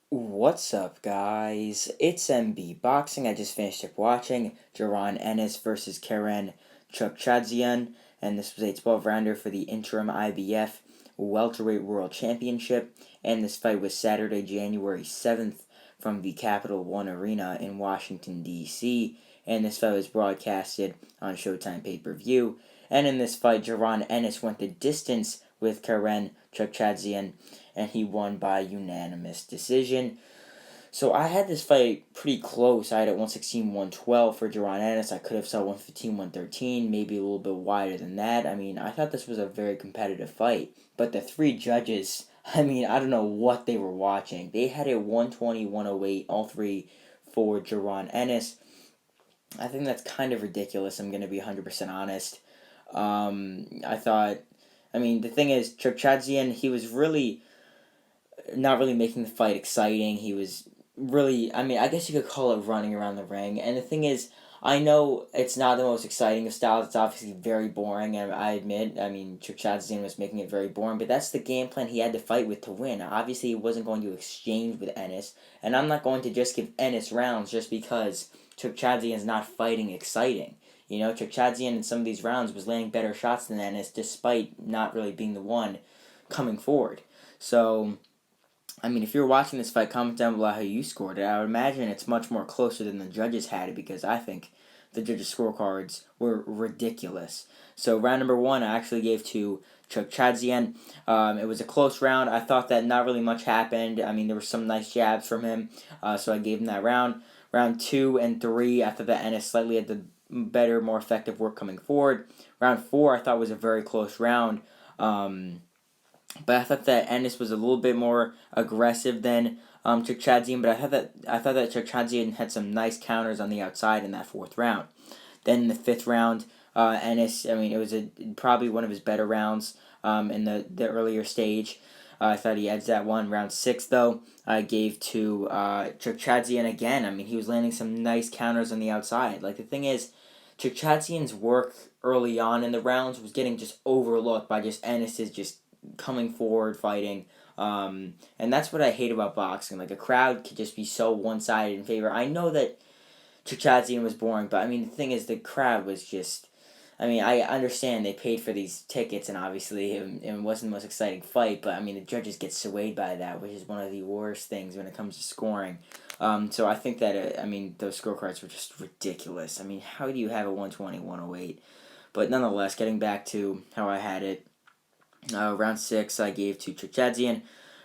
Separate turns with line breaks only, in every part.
What's up, guys? It's MB Boxing. I just finished up watching Jaron Ennis versus Karen Chukhadzhian, and this was a 12-rounder for the interim IBF welterweight world championship. And this fight was Saturday, January 7th, from the Capital One Arena in Washington, D.C. And this fight was broadcasted on Showtime pay-per-view. And in this fight, Jaron Ennis went the distance with Karen Chukhadzhian, and he won by unanimous decision. So I had this fight pretty close. I had it 116, 112 for Jaron Ennis. I could have saw 115, 113, maybe a little bit wider than that. I mean, I thought this was a very competitive fight. But the three judges, I mean, I don't know what they were watching. They had it 120, 108, all three for Jaron Ennis. I think that's kind of ridiculous. I'm going to be 100% honest. I thought, I mean, the thing is, Chukhadzhian, he was really not really making the fight exciting. He was really, I mean, I guess you could call it running around the ring. And the thing is, I know it's not the most exciting of styles. It's obviously very boring, and I admit, I mean, Chukhadzhian was making it very boring, but that's the game plan he had to fight with to win. Obviously, he wasn't going to exchange with Ennis, and I'm not going to just give Ennis rounds just because Chukhadzhian is not fighting exciting. You know, Chukhadzhian in some of these rounds was landing better shots than Ennis, despite not really being the one coming forward. So, I mean, if you're watching this fight, comment down below how you scored it. I would imagine it's much more closer than the judges had it because I think the judges' scorecards were ridiculous. So round number one, I actually gave to Chukhadzhian. It was a close round. I thought that not really much happened. I mean, there were some nice jabs from him, so I gave him that round. Round two and three, I thought that Ennis slightly had the better, more effective work coming forward. Round four, I thought was a very close round. But I thought that Ennis was a little bit more aggressive than Chukhadzhian, but I thought that Chukhadzhian had some nice counters on the outside in that fourth round. Then in the fifth round, Ennis, I mean, it was probably one of his better rounds in the earlier stage. I thought he edged that one. Round six, though, I gave to Chukhadzhian again. I mean, he was landing some nice counters on the outside. Like, the thing is, Chukhadzhian's work early on in the rounds was getting just overlooked by just Ennis's just coming forward, fighting. And that's what I hate about boxing. Like, a crowd could just be so one-sided in favor. I know that Chukhadzhian was boring, but I mean, the thing is, the crowd was just. I mean, I understand they paid for these tickets, and obviously it wasn't the most exciting fight, but I mean, the judges get swayed by that, which is one of the worst things when it comes to scoring. So I think that, I mean, those scorecards were just ridiculous. I mean, how do you have a 120, 108? But nonetheless, getting back to how I had it, round six, I gave to Chukhadzhian.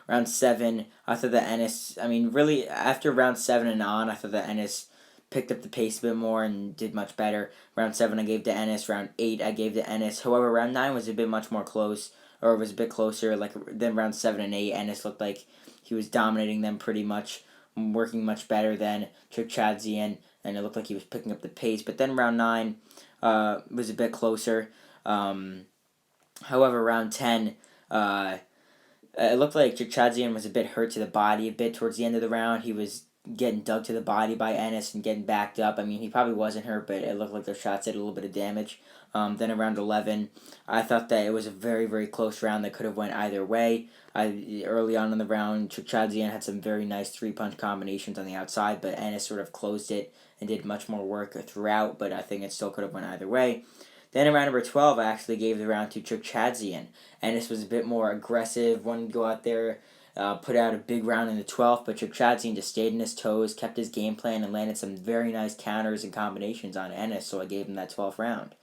Round seven, I thought that Ennis. I mean, really, after round seven and on, I thought that Ennis picked up the pace a bit more and did much better. Round seven, I gave to Ennis. Round eight, I gave to Ennis. However, round nine was a bit much more close, or it was a bit closer. Like than round seven and eight, Ennis looked like he was dominating them pretty much, working much better than Chukhadzhian, and it looked like he was picking up the pace. But then round nine was a bit closer. However, round 10, it looked like Chukhadzhian was a bit hurt to the body a bit towards the end of the round. He was getting dug to the body by Ennis and getting backed up. I mean, he probably wasn't hurt, but it looked like those shots did a little bit of damage. Then around 11, I thought that it was a very, very close round that could have went either way. Early on in the round, Chukhadzhian had some very nice three-punch combinations on the outside, but Ennis sort of closed it and did much more work throughout, but I think it still could have went either way. Then in round number 12, I actually gave the round to Chukhadzhian. Ennis was a bit more aggressive, wanted to go out there, put out a big round in the 12th, but Chukhadzhian just stayed on his toes, kept his game plan, and landed some very nice counters and combinations on Ennis, so I gave him that 12th round.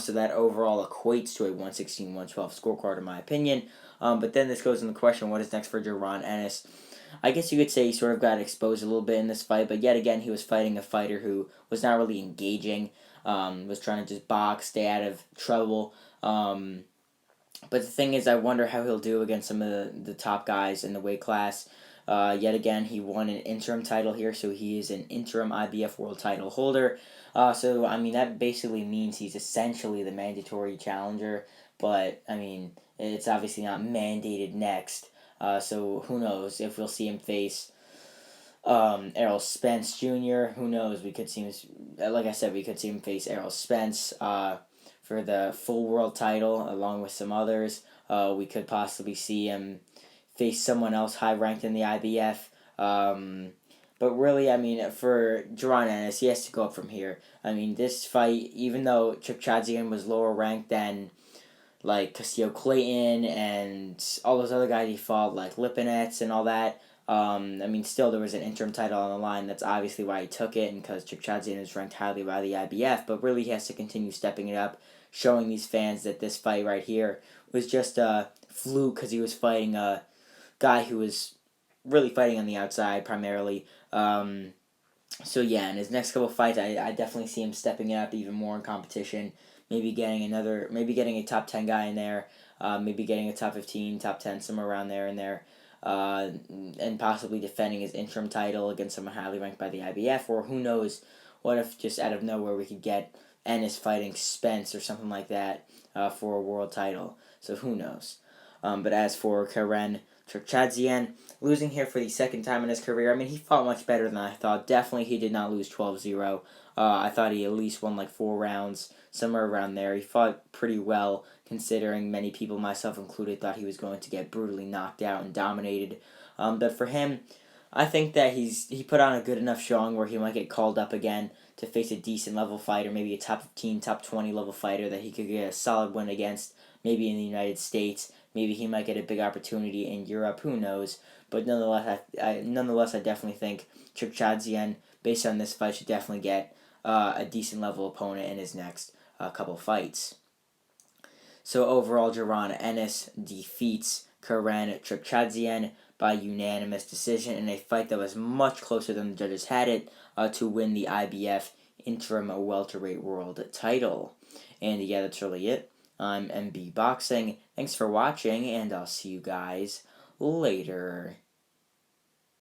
So that overall equates to a 116-112 scorecard in my opinion. But then this goes in the question, what is next for Jaron Ennis? I guess you could say he sort of got exposed a little bit in this fight, but yet again, he was fighting a fighter who was not really engaging, was trying to just box, stay out of trouble. But the thing is, I wonder how he'll do against some of the top guys in the weight class. Yet again, he won an interim title here, so he is an interim IBF world title holder. So, I mean, that basically means he's essentially the mandatory challenger, but, I mean, it's obviously not mandated next. So, who knows if we'll see him face Errol Spence Jr. Who knows? We could see him, like I said, we could see him face Errol Spence for the full world title, along with some others. We could possibly see him face someone else high ranked in the IBF. But really, I mean, for Jaron Ennis, he has to go up from here. I mean, this fight, even though Chukhadzhian was lower ranked than like Castillo Clayton and all those other guys he fought, like Lipinets and all that. I mean, still there was an interim title on the line. That's obviously why he took it, and because Chukhadzhian is ranked highly by the IBF. But really, he has to continue stepping it up, showing these fans that this fight right here was just a fluke because he was fighting a guy who was really fighting on the outside primarily. So yeah, in his next couple fights, I definitely see him stepping it up even more in competition. Maybe getting a top 10 guy in there. Maybe getting a top 15, top 10, somewhere around there and there. And possibly defending his interim title against someone highly ranked by the IBF, or who knows, what if just out of nowhere we could get Ennis fighting Spence or something like that for a world title. So who knows. But as for Karen Chukhadzhian, losing here for the second time in his career, I mean, he fought much better than I thought. Definitely he did not lose 12-0. I thought he at least won like 4 rounds, somewhere around there. He fought pretty well, considering many people, myself included, thought he was going to get brutally knocked out and dominated. But for him, I think that he put on a good enough showing where he might get called up again to face a decent level fighter, maybe a top 15, top 20 level fighter that he could get a solid win against, maybe in the United States. Maybe he might get a big opportunity in Europe. Who knows? But nonetheless, I definitely think Chukhadzhian, based on this fight, should definitely get a decent level opponent in his next couple fights. So overall, Jaron Ennis defeats Karen Chukhadzhian by unanimous decision in a fight that was much closer than the judges had it to win the IBF interim welterweight world title. And yeah, that's really it. I'm MB Boxing. Thanks for watching, and I'll see you guys later.